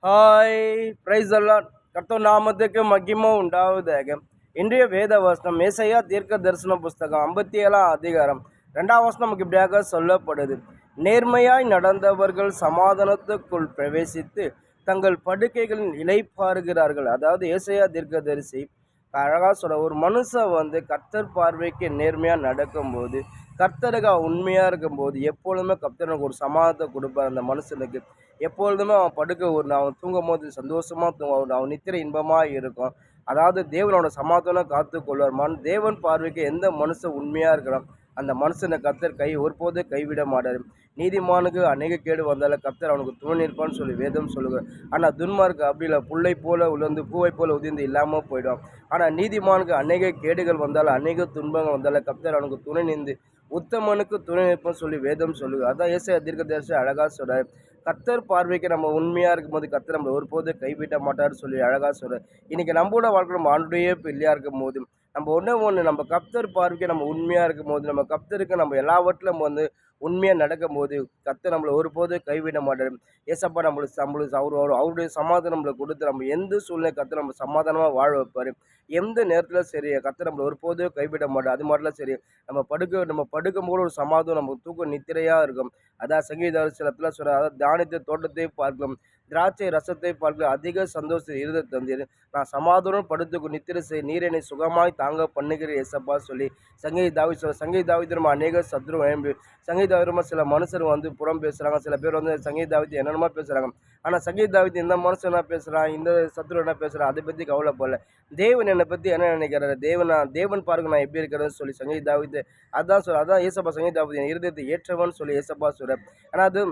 Hi price allot கர்த்தர் நாமத்துக்கு மகிமை உண்டாவதாக. இன்றைய வேத வசனம் ஏசாயா தீர்க்க தரிசன புஸ்தகம் 57ஆம் அதிகாரம் 2ஆம் வசனம் நமக்கு இப்படியாக சொல்லப்படுது. நேர்மையாய் நடந்தவர்கள் சமாதானத்துக்குள் பிரவேசித்து தங்கள் படுக்கைகளின் இளைப்பாறுகிறார்கள். அதாவது ஏசாயா தீர்க்க தரிசி அழகாக சொல்ல, ஒரு மனுஷன் கர்த்தர் பார்வைக்கு நேர்மையாக நடக்கும்போது, கர்த்தருக்கு உண்மையாக இருக்கும்போது எப்பொழுதுமே கர்த்தருக்கு ஒரு சமாதானத்தை கொடுப்பார். அந்த மனுஷனுக்கு எப்பொழுதுமே அவன் அவன் தூங்கும் போது சந்தோஷமாக தூங்குவான். அவன் நித்திரை இன்பமாக இருக்கும். அதாவது தேவனோட சமாதானம் காத்து கொள்வார். தேவன் பார்வைக்கு எந்த மனுஷன் உண்மையாக இருக்கிறான் அந்த மனுஷனை கர்த்தர் ஒருபோது கைவிட மாட்டார். நீதிமானுக்கு அநேக கேடு வந்தாலும் கர்த்தர் அவனுக்கு துணை நிற்பான்னு சொல்லி வேதம் சொல்லுவார். ஆனால் துன்மார்க்கு அப்படி இல்லை, புல்லை போல உலர்ந்து பூவை போல உதிர்ந்து இல்லாமல் போயிடும். ஆனால் நீதிமானுக்கு அநேக கேடுகள் வந்தாலும் அநேக துன்பங்கள் வந்தாலும் கர்த்தர் அவனுக்கு துணை நின்று உத்தமனுக்கு துணை நிற்பன்னு சொல்லி வேதம் சொல்லுவார். அதான் ஏசாயா தீர்க்கதரிசி அழகாக சொல்கிறார். கர்த்தர் பார்வைக்கு நம்ம உண்மையாக இருக்கும்போது கர்த்தர் நம்மளை ஒருபோது கைவிட மாட்டார்னு சொல்லி அழகாக சொல்கிறார். இன்றைக்கி நம்மளோட வாழ்க்கை நம்ம ஆண்டுடைய பிள்ளையாக இருக்கும் போது நம்ம நம்ம கர்த்தர் பார்வைக்கு நம்ம உண்மையாக இருக்கும் போது, நம்ம கர்த்தருக்கு நம்ம எல்லாவற்றிலும் உண்மையாக நடக்கும்போது கர்த்தர் நம்மளை ஒருபோது கைவிட மாட்டார். ஏசப்பா நம்மளுக்கு அவருடைய சமாதானம் நம்மளை கொடுத்து நம்ம எந்த சூழ்நிலை கர்த்தர் நம்ம சமாதானமாக வாழ வைப்பார். எந்த நேரத்தில் சரி கர்த்தர் நம்மளை ஒருபோது கைவிட மாட்டார். அது மாதிரிலாம் சரி நம்ம படுக்கும்போது ஒரு சமாதானம், நம்ம தூக்கம் நித்திரையாக இருக்கும். அதான் சங்கீதம் சில இடத்துல சொல்கிறார், அதாவது தானியத்தை தோட்டத்தை பார்க்கலாம், திராட்சை ரசத்தை பார்க்கலாம், அதிக சந்தோஷம் இருத தந்தீர். நான் சமாதானம் படுத்துக்கு நித்திரை செய், நீர் என்னை சுகமாய் தாங்க பண்ணுகிற ஏசப்பா சொல்லி சங்கீத தாவீது நம்ம அநேக சத்ரு வயம்பு சங்கீத சில மனுஷர் புறம் பேசுகிறாங்க. சில பேர் சங்கீத தாவீது என்னென்னமா பேசுகிறாங்க. ஆனால் சங்கீத தாவீது இந்த மனுஷன் என்ன பேசுகிறான், இந்த சத்ரு என்ன பேசுகிறான், அதை பற்றி கவலைப்படல. தேவன் என்னை பற்றி என்ன நினைக்கிறாரு, தேவன் பாருங்க நான் எப்படி இருக்கிறேன்னு சொல்லி சங்கீத தாவீது அதான் ஏசப்பா சங்கீத தாவீது என் இருதயத்தை ஏற்றவன் சொல்லி ஏசப்பா சொல்கிறார். ஆனால் அது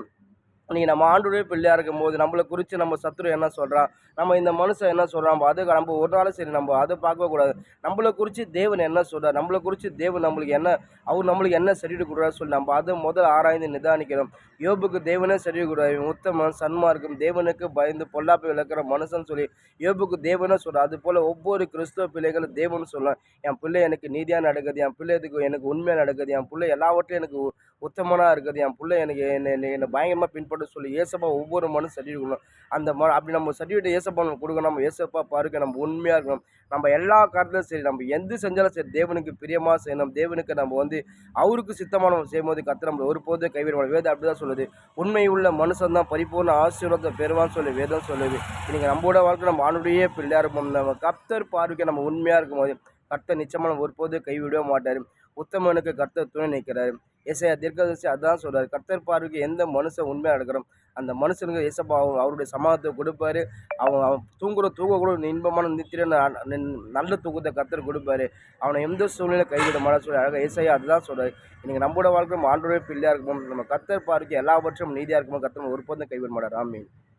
இன்றைக்கி நம்ம ஆண்டுடைய பிள்ளையாக இருக்கும்போது நம்மளை குறித்து நம்ம சத்துரு என்ன சொல்கிறான், நம்ம இந்த மனுஷன் என்ன சொல்கிறான், அது நம்ம ஒரு நாளும் சரி நம்ம அதை பார்க்கக்கூடாது. நம்மளை குறித்து தேவன் என்ன சொல்கிறார், நம்மளை குறித்து தேவன் நம்மளுக்கு என்ன சரிடு கொடுறாரு சொல்லி நம்ம அதை முதல் ஆராய்ந்து நிதானிக்கிறோம். யோபுக்கு தேவனே சரி கொடுறாரு, உத்தமன் சன்மார்க்கம் தேவனுக்கு பயந்து பொல்லாப்பை விளக்குற மனுஷன் சொல்லி யோபுக்கு தேவனே சொல்கிறார். அது போல் ஒவ்வொரு கிறிஸ்தவ பிள்ளைகளும் தேவன் சொல்லலாம், என் பிள்ளை எனக்கு நீதியாக நடக்குது, என் பிள்ளை எனக்கு உண்மையாக நடக்குது, என் பிள்ளை எல்லாவற்றையும் எனக்கு உத்தமனாக இருக்குது, என் பிள்ளை என்னை பயங்கரமாக பின்பற்ற சொல்லி ஏசப்பா ஒவ்வொரு மனும் சர்டிஃபிகேட் கொடுக்கணும். அப்படி நம்ம சர்டிஃபிகேட் ஏசப்பா நம்ம கொடுக்கணும். நம்ம ஏசப்பா பாருங்க நம்ம உண்மையாக இருக்கணும். நம்ம எல்லா காலத்திலும் சரி நம்ம எந்த செஞ்சாலும் சரி தேவனுக்கு பிரியமாக செய்யணும். தேவனுக்கு நம்ம அவருக்கு சித்தமான செய்யும்போது கர்த்தர் நம்மளை ஒருபோது கைவிட வேதம் அப்படி தான் சொல்லுது. உண்மை உள்ள மனுஷன் தான் பரிபூர்ண ஆசீர்வாதத்தை பெறுவான்னு சொல்லி வேதம் சொல்லுது. இன்றைக்கி நம்மளோட வாழ்க்கை நம்ம ஆணுடைய பிள்ளையாக இருப்போம். நம்ம கர்த்தர் பார்வைக்கு நம்ம உண்மையாக இருக்கும்போது கர்த்தர் நிச்சயமாக நம்ம ஒருபோது கைவிடவே மாட்டார். உத்தமனுக்கு கர்த்தர் துணை நிற்கிறார். ஏசாயா தீர்க்கதரிசி அதான் சொல்கிறார், கர்த்தர் பார்வைக்கு எந்த மனுஷன் உண்மையாக எடுக்கிறோம் அந்த மனுஷனுக்கு ஏசப்பா அவருடைய சமாதத்தை கொடுப்பாரு. அவன் தூங்க கூட இன்பமான நித்திர நல்ல தூக்கத்தை கர்த்தர் கொடுப்பாரு. அவனை எந்த சூழ்நிலை கைவிட மாட்டா சொல்லி அழகாக ஏசாயா அதுதான் சொல்கிறார். இன்றைக்கி நம்மளோட வாழ்க்கை ஆண்டோடைய பிள்ளையாக இருக்கும். நம்ம கர்த்தர் பார்வைக்கு எல்லாவற்றும் நீதியாக இருக்கும்போது கர்த்தர் ஒருபோதும் கைவிட மாட்டார். ஆமீன்.